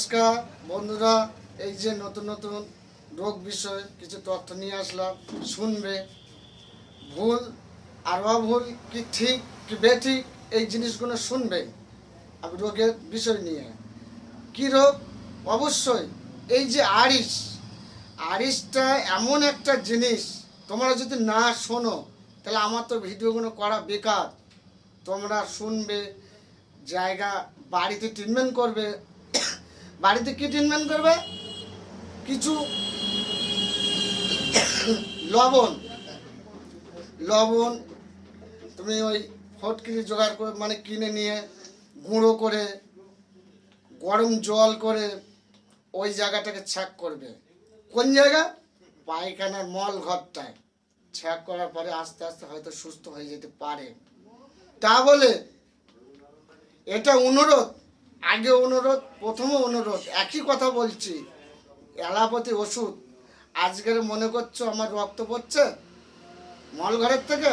নমস্কার বন্ধুরা, এই যে নতুন নতুন রোগ বিষয়ে কিছু তথ্য নিয়ে আসলাম। শুনবে, ভুল আর অভুল, কি ঠিক কি বেঠিক, এই জিনিসগুলো শুনবে। আমি রোগের বিষয় নিয়ে কি রোগ, অবশ্যই এই যে আরিসটা এমন একটা জিনিস, তোমরা যদি না শোনো তাহলে আমার তো ভিডিওগুলো করা বেকার। তোমরা শুনবে, জায়গা বাড়িতে ট্রিটমেন্ট করবে। বাড়িতে কি ট্রিটমেন্ট করবে? কিছু লবণ লবণ তুমি ওই ফটকিরি জোগাড় করে, মানে কিনে নিয়ে গুঁড়ো করে গরম জল করে ওই জায়গাটাকে ছ্যাঁক করবে। কোন জায়গা? পায়খানার মল ঘরটায় ছ্যাঁক করার পরে আস্তে আস্তে হয়তো সুস্থ হয়ে যেতে পারে। তা বলে এটা অনুরোধ, আগে অনুরোধ, প্রথমে অনুরোধ, একই কথা বলছি। অ্যালোপ্যাথি ওষুধ আজকের মনে করছো আমার রক্ত পড়ছে মল ঘরের থেকে,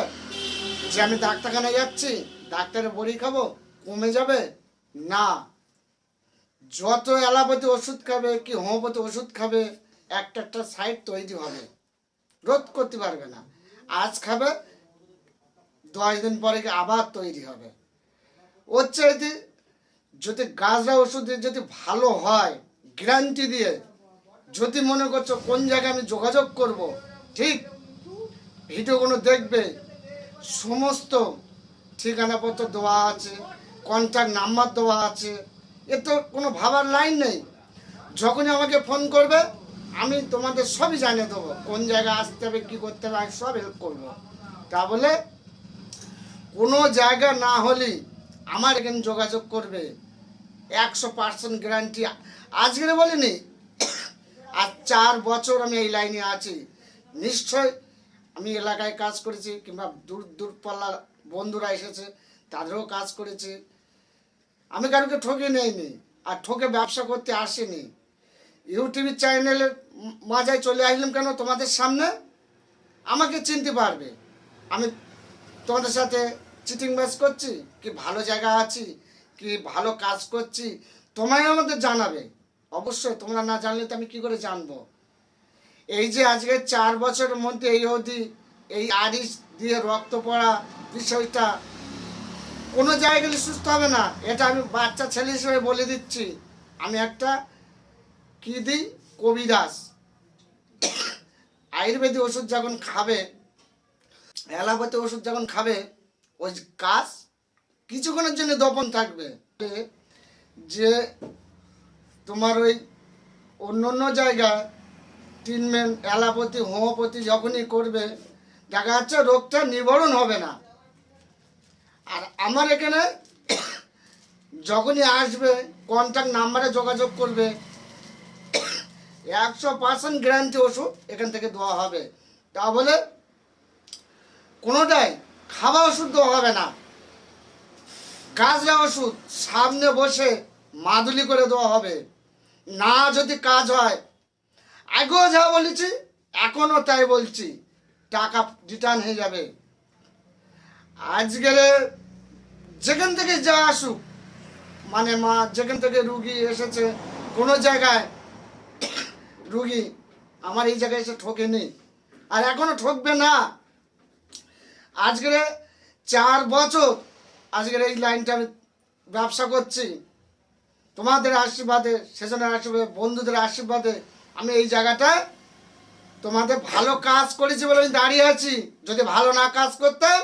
যে আমি ডাক্তারখানায় যাচ্ছি, ডাক্তারের বড়ি খাবো, কমে যাবে? না। যত অ্যালোপ্যাথি ওষুধ খাবে কি হোমিওপ্যাথি ওষুধ খাবে, একটা একটা সাইড তৈরি হবে, রোধ করতে পারবে না। আজ খাবে, 10 দিন পরে আবার তৈরি হবে। ওর চাইতে যদি গাছরা ওষুধে যদি ভালো হয়, গ্যারান্টি দিয়ে, যদি মনে করছো কোন জায়গায় আমি যোগাযোগ করব, ঠিক ভিডিওগুলো দেখবে, সমস্ত ঠিকানাপত্র দেওয়া আছে, কন্ট্যাক্ট নাম্বার দেওয়া আছে। এ তো কোনো ভাবার লাইন নেই। যখনই আমাকে ফোন করবে আমি তোমাদের সবই জানিয়ে দেবো, কোন জায়গায় আসতে হবে, কী করতে হবে, আমি সব হেল্প করবো। তা বলে কোনো জায়গা না হলেই আমার এখানে যোগাযোগ করবে, 100% গ্যারান্টি। আজকের বলিনি, আর 4 বছর আমি এই লাইনে আছি। নিশ্চয় আমি এলাকায় কাজ করেছি, কিংবা দূরপাল্লার বন্ধুরা এসেছে তাদেরও কাজ করেছি। আমি কারোকে ঠকে নেইনি, আর ঠকে ব্যবসা করতে আসিনি। ইউটিউব চ্যানেলের মাঝায় চলে আসলাম কেন? তোমাদের সামনে আমাকে চিনতে পারবে। আমি তোমাদের সাথে চিটিংবাজ করছি কি ভালো জায়গা আছি, কি ভালো কাজ করছি, তোমায় আমাদের জানাবে। অবশ্যই তোমরা না জানলে তো আমি কী করে জানবো? এই যে আজকে 4 বছরের মধ্যে এই অবধি এই আরিস দিয়ে রক্ত পড়া বিষয়টা কোনো জায়গায় গেলে সুস্থ হবে না। এটা আমি বাচ্চা ছেলে হিসেবে বলে দিচ্ছি। আমি একটা কী দিই, কবিরাজ। আয়ুর্বেদিক ওষুধ যখন খাবে, অ্যালোপ্যাথি ওষুধ যখন খাবে, ওই কাজ কিছুক্ষণের জন্য দপন থাকবে। যে তোমার ওই অন্য অন্য জায়গায় ট্রিটমেন্ট অ্যালোপ্যাথি হোমিওপ্যাথি যখনই করবে, দেখা যাচ্ছে রোগটা নিবারণ হবে না। আর আমার এখানে যখনই আসবে, কন্ট্যাক্ট নাম্বারে যোগাযোগ করবে, 100% গ্যারান্টি ওষুধ এখান থেকে দেওয়া হবে। তা বলে কোনোটাই খাওয়া ওষুধ দেওয়া হবে না। গাছরা ওষুধ সামনে বসে মাদুলি করে দেওয়া হবে। না যদি কাজ হয়, আগেও যা বলেছি এখনও তাই বলছি, টাকা রিটার্ন হয়ে যাবে। আজকের যেখান থেকে যা আসুক, মানে মা যেখান থেকে রুগী এসেছে, কোনো জায়গায় রুগী আমার এই জায়গায় এসে ঠকেনি, আর এখনো ঠকবে না। আজকের 4 বছর আজকের এই লাইনটা আমি ব্যবসা করছি। তোমাদের আশীর্বাদে, সেজনের আশীর্বাদে, বন্ধুদের আশীর্বাদে আমি এই জায়গাটায় তোমাদের ভালো কাজ করেছি বলে আমি দাঁড়িয়ে আছি। যদি ভালো না কাজ করতাম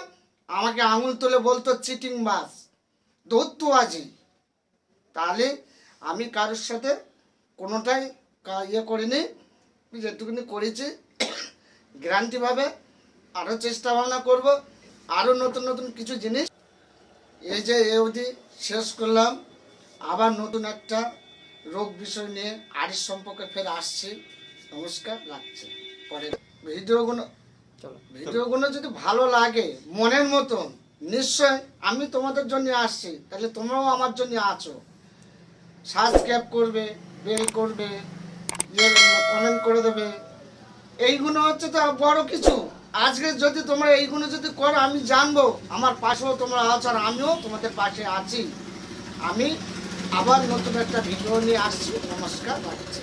আমাকে আঙুল তুলে বলতো চিটিংবাজ, দৌত্যবাজি। তাহলে আমি কারোর সাথে কোনোটাই ইয়ে করিনি। যেটুকুনি করেছি গ্যারান্টিভাবে আরও চেষ্টা ভাবনা করব, আরও নতুন নতুন কিছু জিনিস। এই যে এ অবধি শেষ করলাম, আবার নতুন একটা রোগ বিষয় নিয়ে আরিস সম্পর্কে ফের আসছি। নমস্কার, রাখছি। পরে ভিডিওগুলো যদি ভালো লাগে মনের মতন, নিশ্চয় আমি তোমাদের জন্য আসছি, তাহলে তোমরাও আমার জন্য আছো। সাবস্ক্রাইব করবে, বেল করবে, কমেন্ট করে দেবে। এইগুলো হচ্ছে তো বড় কিছু। আজকে যদি তোমরা এইগুলো যদি করো, আমি জানবো আমার পাশেও তোমরা আছো, আর আমিও তোমাদের পাশে আছি। আমি আবার নতুন একটা ভিডিও নিয়ে আসছি। নমস্কার, রাখছি।